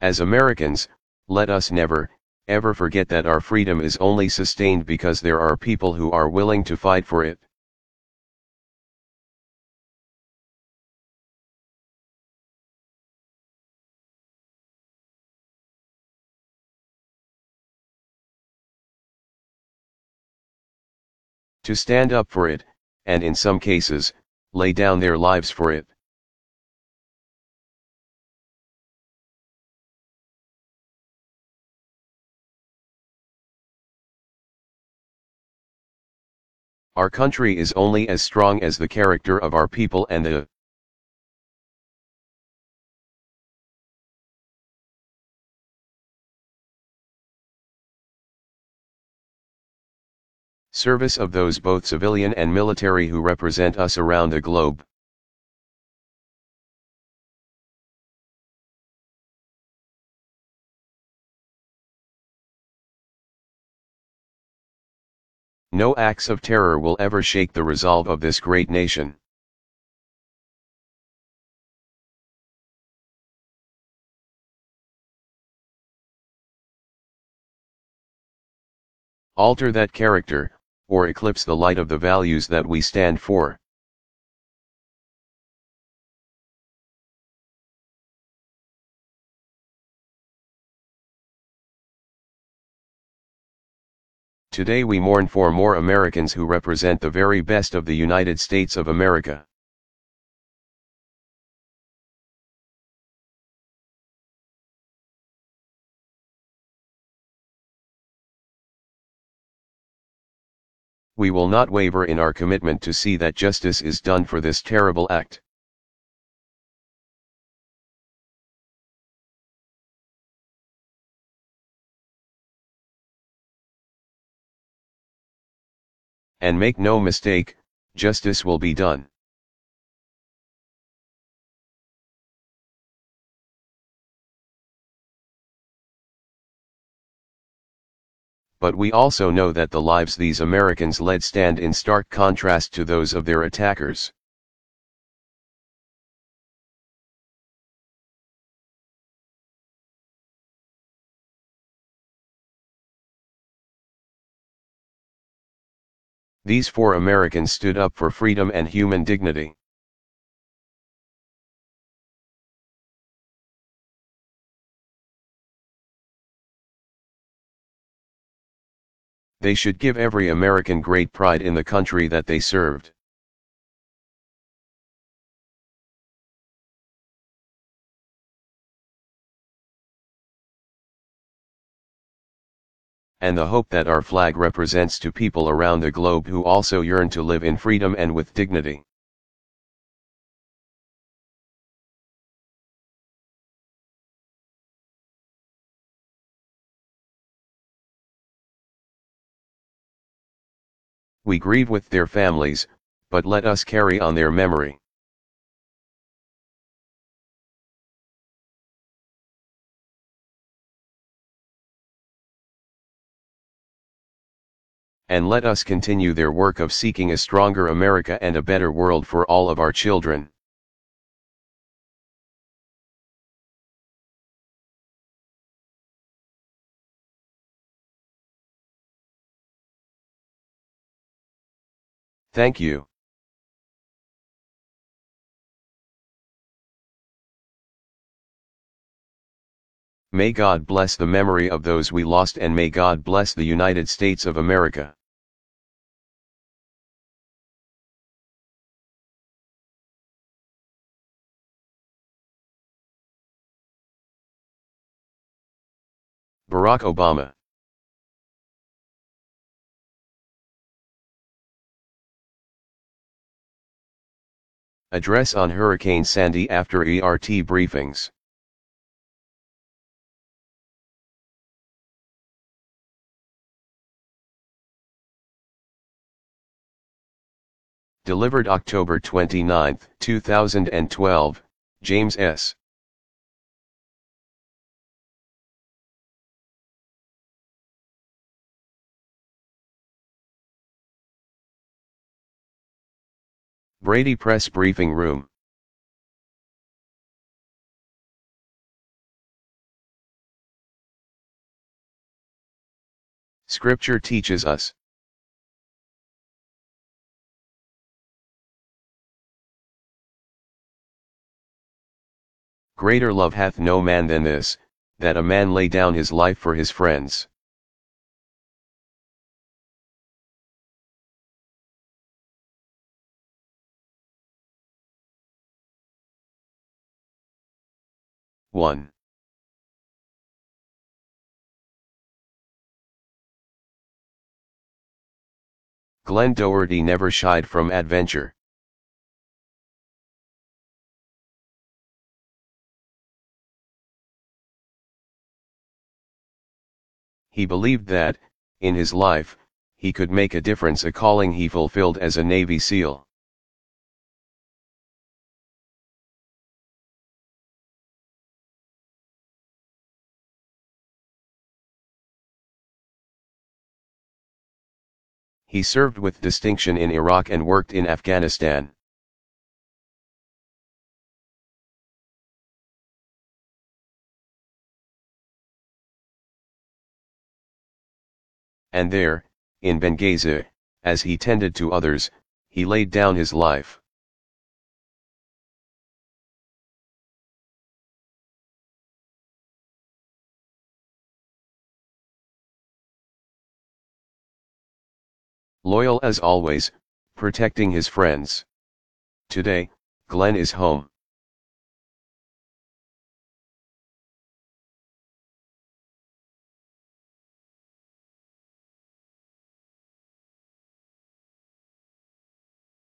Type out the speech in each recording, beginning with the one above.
As Americans, let us never, ever forget that our freedom is only sustained because there are people who are willing to fight for it. To stand up for it, and in some cases, lay down their lives for it. Our country is only as strong as the character of our people and the service of those both civilian and military who represent us around the globe. No acts of terror will ever shake the resolve of this great nation. Alter that character, or eclipse the light of the values that we stand for. Today we mourn for more Americans who represent the very best of the United States of America. We will not waver in our commitment to see that justice is done for this terrible act. And make no mistake, justice will be done. But we also know that the lives these Americans led stand in stark contrast to those of their attackers. These 4 Americans stood up for freedom and human dignity. They should give every American great pride in the country that they served. And the hope that our flag represents to people around the globe who also yearn to live in freedom and with dignity. We grieve with their families, but let us carry on their memory. And let us continue their work of seeking a stronger America and a better world for all of our children. Thank you. May God bless the memory of those we lost, and may God bless the United States of America. Barack Obama. Address on Hurricane Sandy after ERT briefings. Delivered October 29, 2012, James S. Brady Press Briefing Room. Scripture teaches us. Greater love hath no man than this, that a man lay down his life for his friends. One. Glenn Doherty never shied from adventure. He believed that, in his life, he could make a difference, a calling he fulfilled as a Navy SEAL. He served with distinction in Iraq and worked in Afghanistan. And there, in Benghazi, as he tended to others, he laid down his life. Loyal as always, protecting his friends. Today, Glenn is home.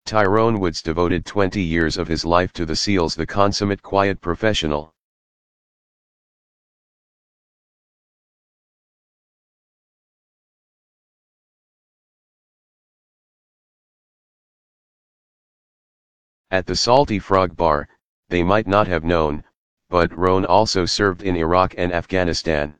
Tyrone Woods devoted 20 years of his life to the SEALs, the consummate quiet professional. At the Salty Frog Bar, they might not have known, but Roan also served in Iraq and Afghanistan.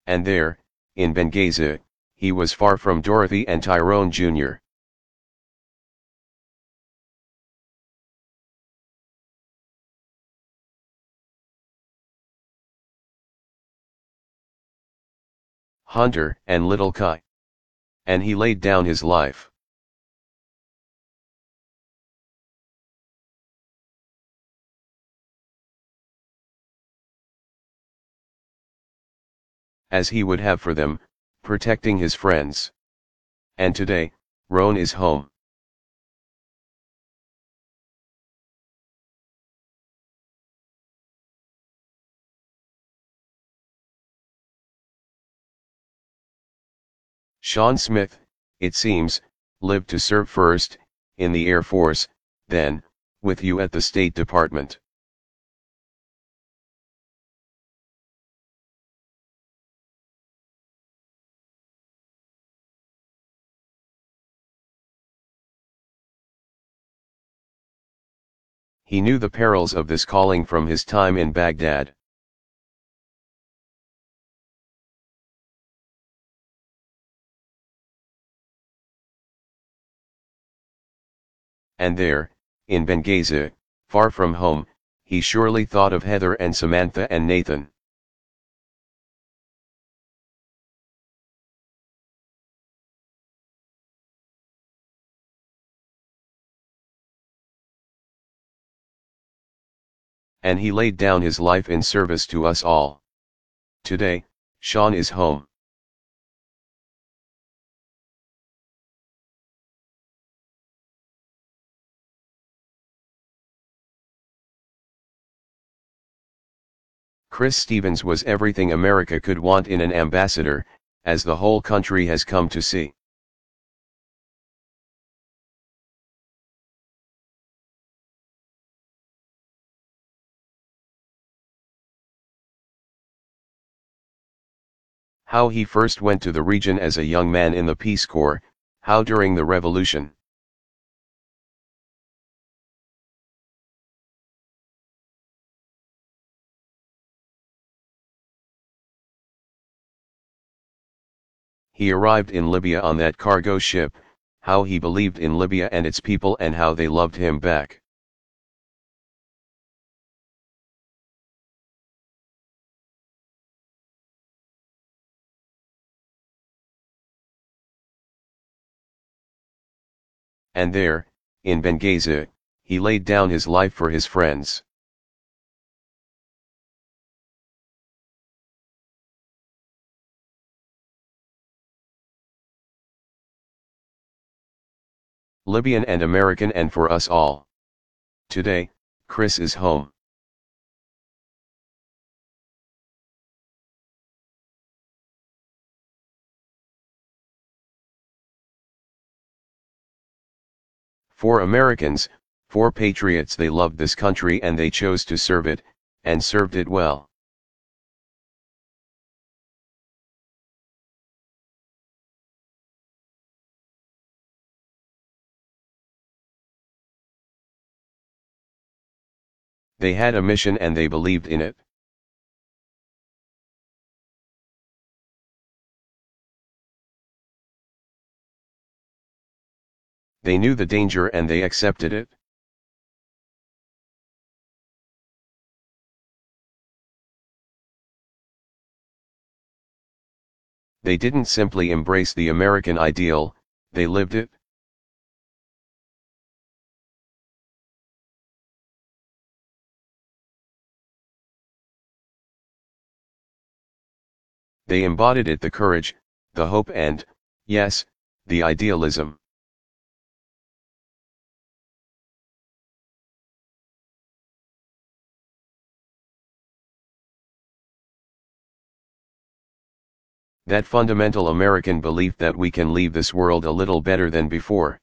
And there, in Benghazi, he was far from Dorothy and Tyrone Jr. Hunter and Little Kai. And he laid down his life. As he would have for them, protecting his friends. And today, Roan is home. Sean Smith, it seems, lived to serve first, in the Air Force, then, with you at the State Department. He knew the perils of this calling from his time in Baghdad. And there, in Benghazi, far from home, he surely thought of Heather and Samantha and Nathan. And he laid down his life in service to us all. Today, Sean is home. Chris Stevens was everything America could want in an ambassador, as the whole country has come to see. How he first went to the region as a young man in the Peace Corps, how during the Revolution. He arrived in Libya on that cargo ship, how he believed in Libya and its people and how they loved him back. And there, in Benghazi, he laid down his life for his friends. Libyan and American and for us all. Today, Chris is home. For Americans, for patriots, they loved this country and they chose to serve it, and served it well. They had a mission and they believed in it. They knew the danger and they accepted it. They didn't simply embrace the American ideal, they lived it. They embodied it, the courage, the hope and, yes, the idealism. That fundamental American belief that we can leave this world a little better than before.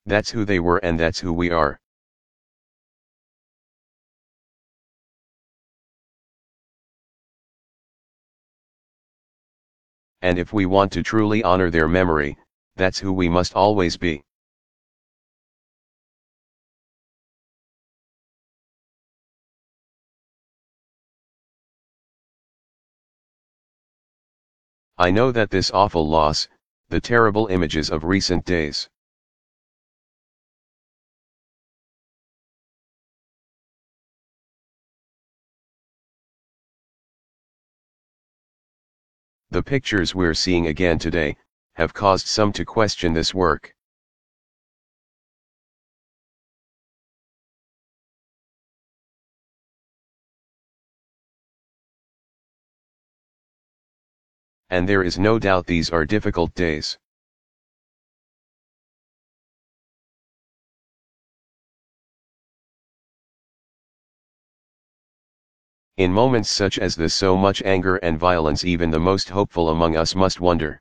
That's who they were and that's who we are. And if we want to truly honor their memory, that's who we must always be. I know that this awful loss, the terrible images of recent days, the pictures we're seeing again today, have caused some to question this work. And there is no doubt these are difficult days. In moments such as this, so much anger and violence, even the most hopeful among us must wonder.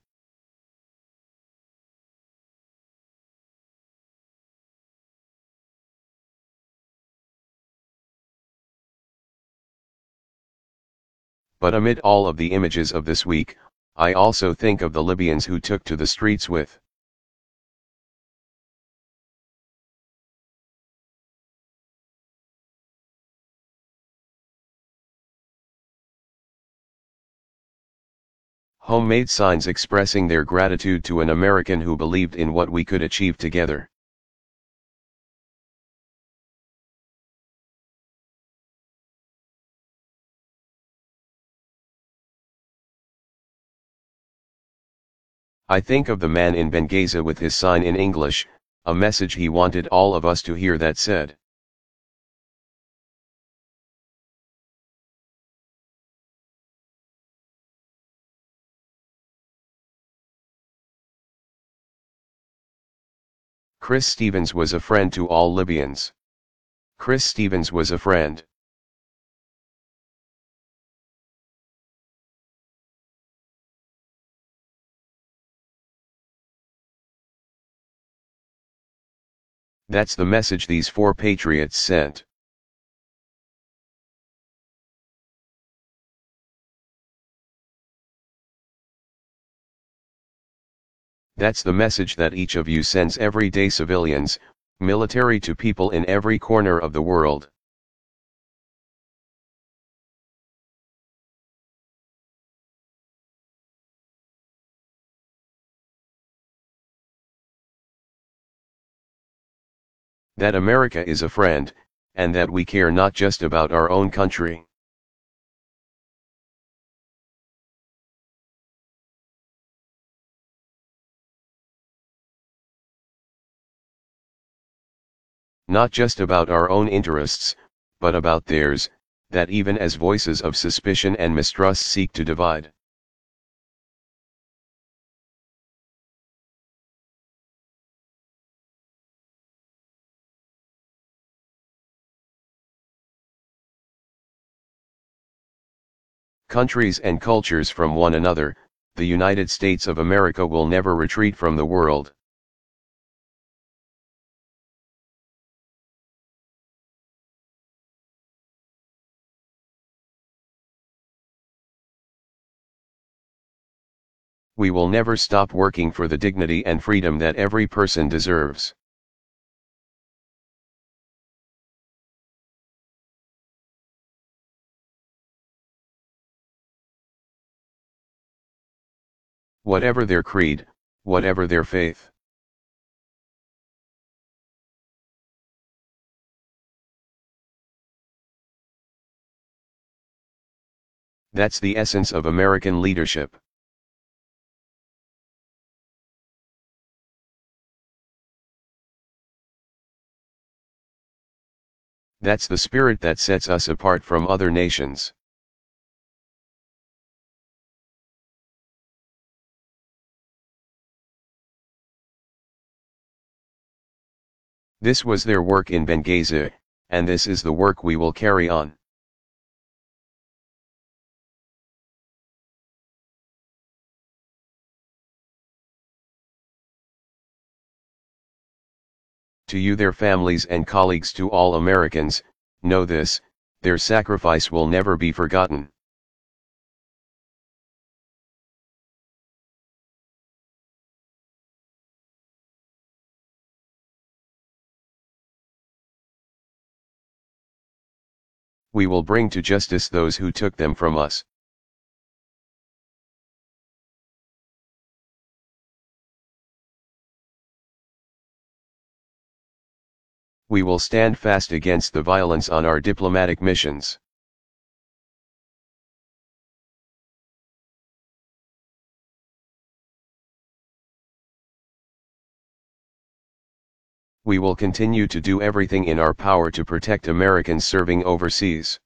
But amid all of the images of this week, I also think of the Libyans who took to the streets with homemade signs expressing their gratitude to an American who believed in what we could achieve together. I think of the man in Benghazi with his sign in English, a message he wanted all of us to hear that said, Chris Stevens was a friend to all Libyans. Chris Stevens was a friend. That's the message these four patriots sent. That's the message that each of you sends every day, civilians, military to people in every corner of the world. That America is a friend, and that we care not just about our own country. Not just about our own interests, but about theirs, that even as voices of suspicion and mistrust seek to divide. Countries and cultures from one another, the United States of America will never retreat from the world. We will never stop working for the dignity and freedom that every person deserves. Whatever their creed, whatever their faith. That's the essence of American leadership. That's the spirit that sets us apart from other nations. This was their work in Benghazi, and this is the work we will carry on. To you, their families and colleagues, to all Americans, know this, their sacrifice will never be forgotten. We will bring to justice those who took them from us. We will stand fast against the violence on our diplomatic missions. We will continue to do everything in our power to protect Americans serving overseas.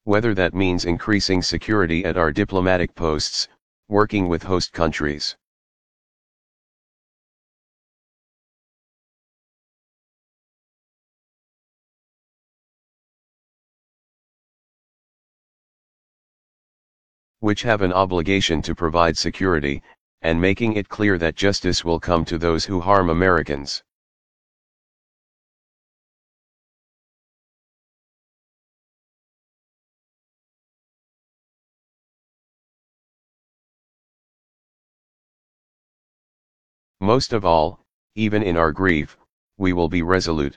Whether that means increasing security at our diplomatic posts, working with host countries, which have an obligation to provide security, and making it clear that justice will come to those who harm Americans. Most of all, even in our grief, we will be resolute.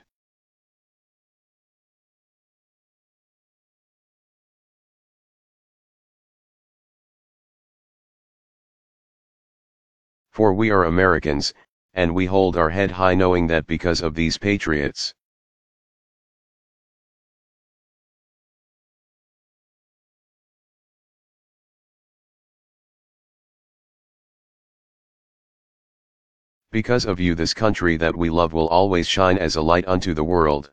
For we are Americans, and we hold our head high knowing that because of these patriots, because of you, this country that we love will always shine as a light unto the world.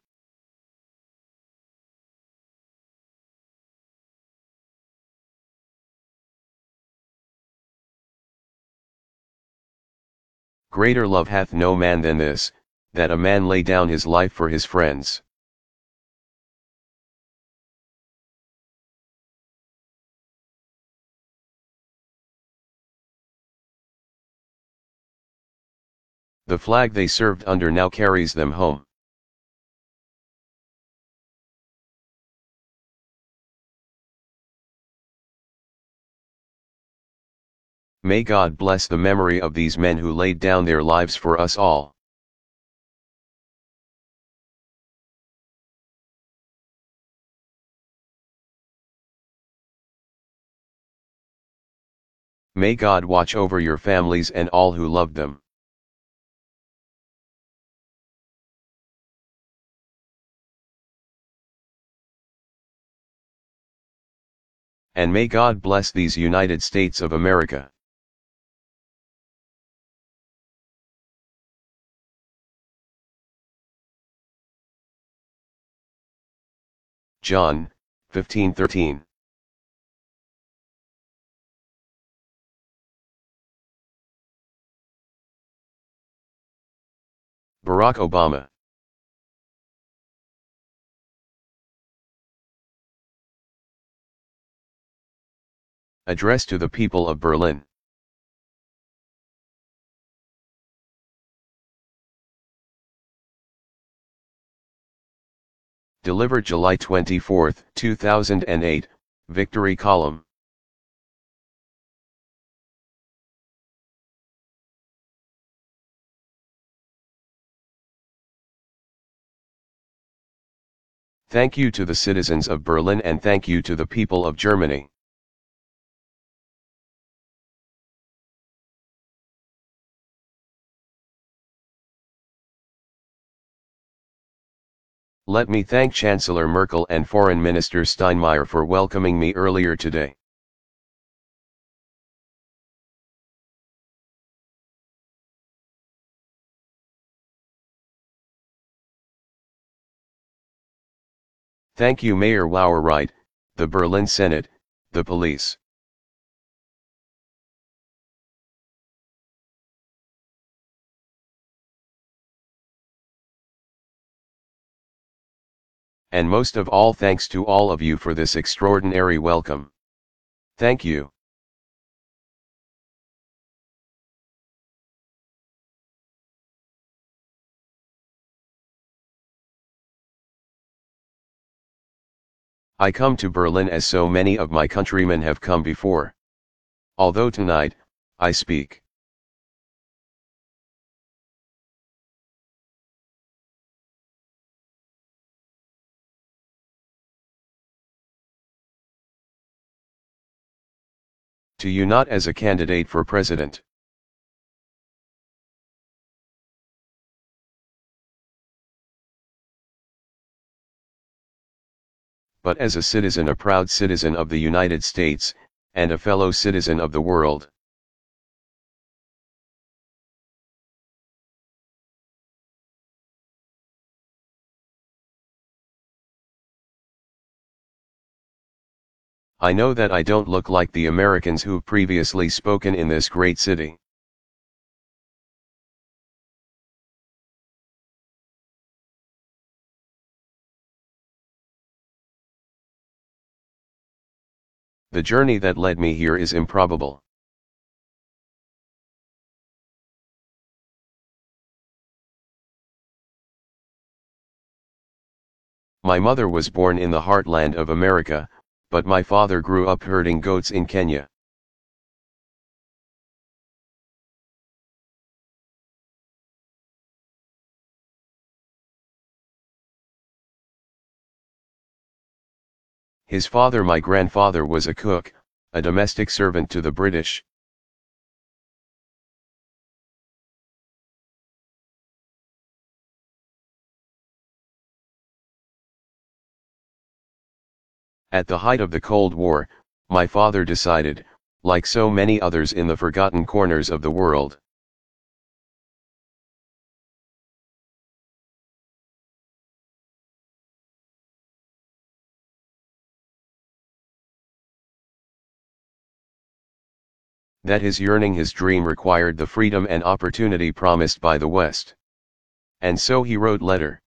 Greater love hath no man than this, that a man lay down his life for his friends. The flag they served under now carries them home. May God bless the memory of these men who laid down their lives for us all. May God watch over your families and all who love them. And may God bless these United States of America. John 15:13. Barack Obama. Address to the people of Berlin. Delivered July 24, 2008, Victory Column. Thank you to the citizens of Berlin and thank you to the people of Germany. Let me thank Chancellor Merkel and Foreign Minister Steinmeier for welcoming me earlier today. Thank you Mayor Wauerwright, the Berlin Senate, the police. And most of all thanks to all of you for this extraordinary welcome. Thank you. I come to Berlin as so many of my countrymen have come before. Although tonight, I speak. To you not as a candidate for president. But as a citizen, a proud citizen of the United States, and a fellow citizen of the world. I know that I don't look like the Americans who've previously spoken in this great city. The journey that led me here is improbable. My mother was born in the heartland of America, but my father grew up herding goats in Kenya. His father, my grandfather, was a cook, a domestic servant to the British. At the height of the Cold War, my father decided, like so many others in the forgotten corners of the world, that his yearning, his dream required the freedom and opportunity promised by the West. And so he wrote letter.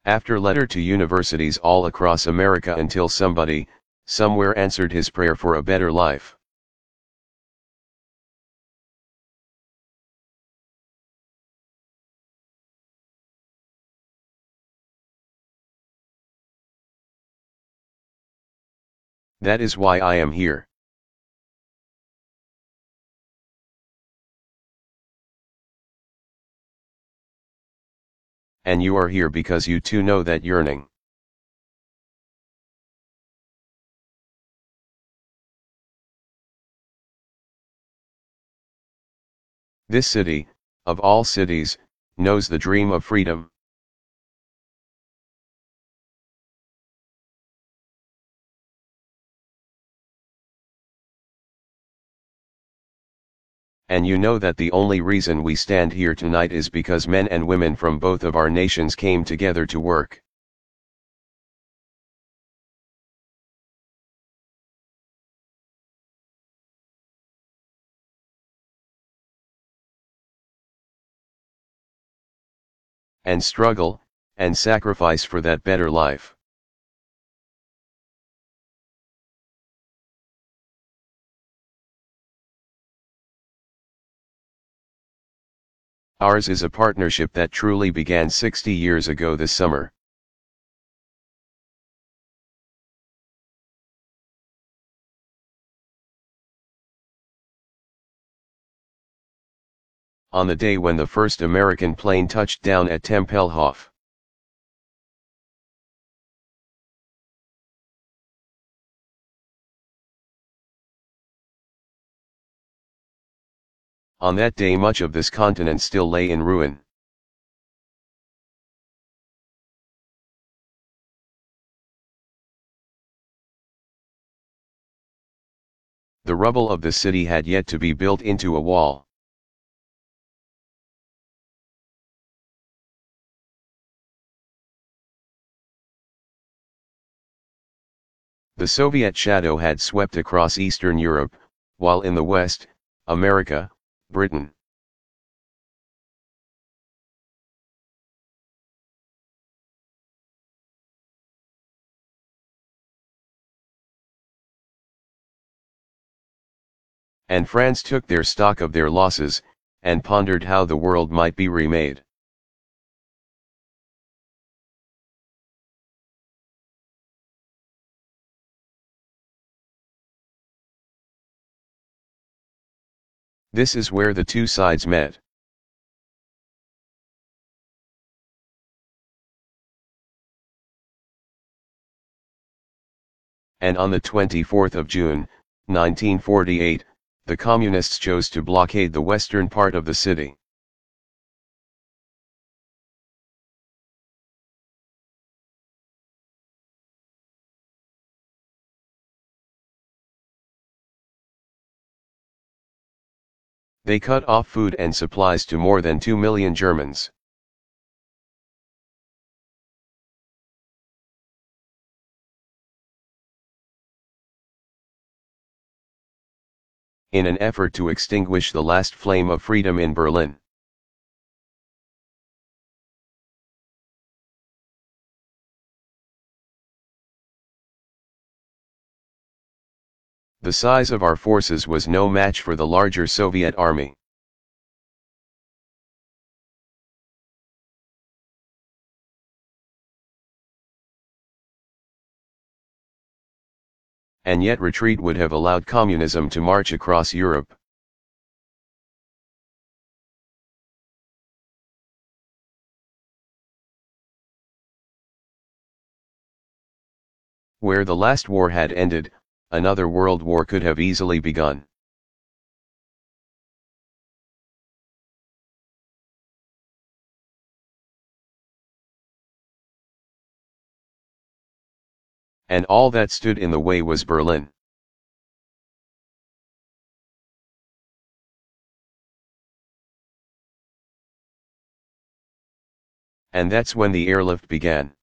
After letter to universities all across America until somebody, somewhere answered his prayer for a better life. That is why I am here. And you are here because you too know that yearning. This city, of all cities, knows the dream of freedom. And you know that the only reason we stand here tonight is because men and women from both of our nations came together to work. And struggle, and sacrifice for that better life. Ours is a partnership that truly began 60 years ago this summer. On the day when the first American plane touched down at Tempelhof. On that day much of this continent still lay in ruin. The rubble of the city had yet to be built into a wall. The Soviet shadow had swept across Eastern Europe, while in the West, America, Britain, and France took their stock of their losses, and pondered how the world might be remade. This is where the two sides met. And on the 24th of June, 1948, the Communists chose to blockade the western part of the city. They cut off food and supplies to more than 2 million Germans. In an effort to extinguish the last flame of freedom in Berlin. The size of our forces was no match for the larger Soviet army. And yet retreat would have allowed communism to march across Europe. Where the last war had ended, another world war could have easily begun. And all that stood in the way was Berlin. And that's when the airlift began.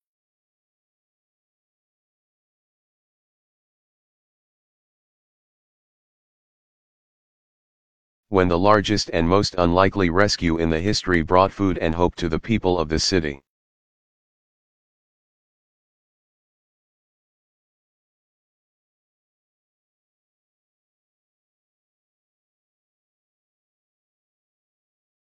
When the largest and most unlikely rescue in the history brought food and hope to the people of the city.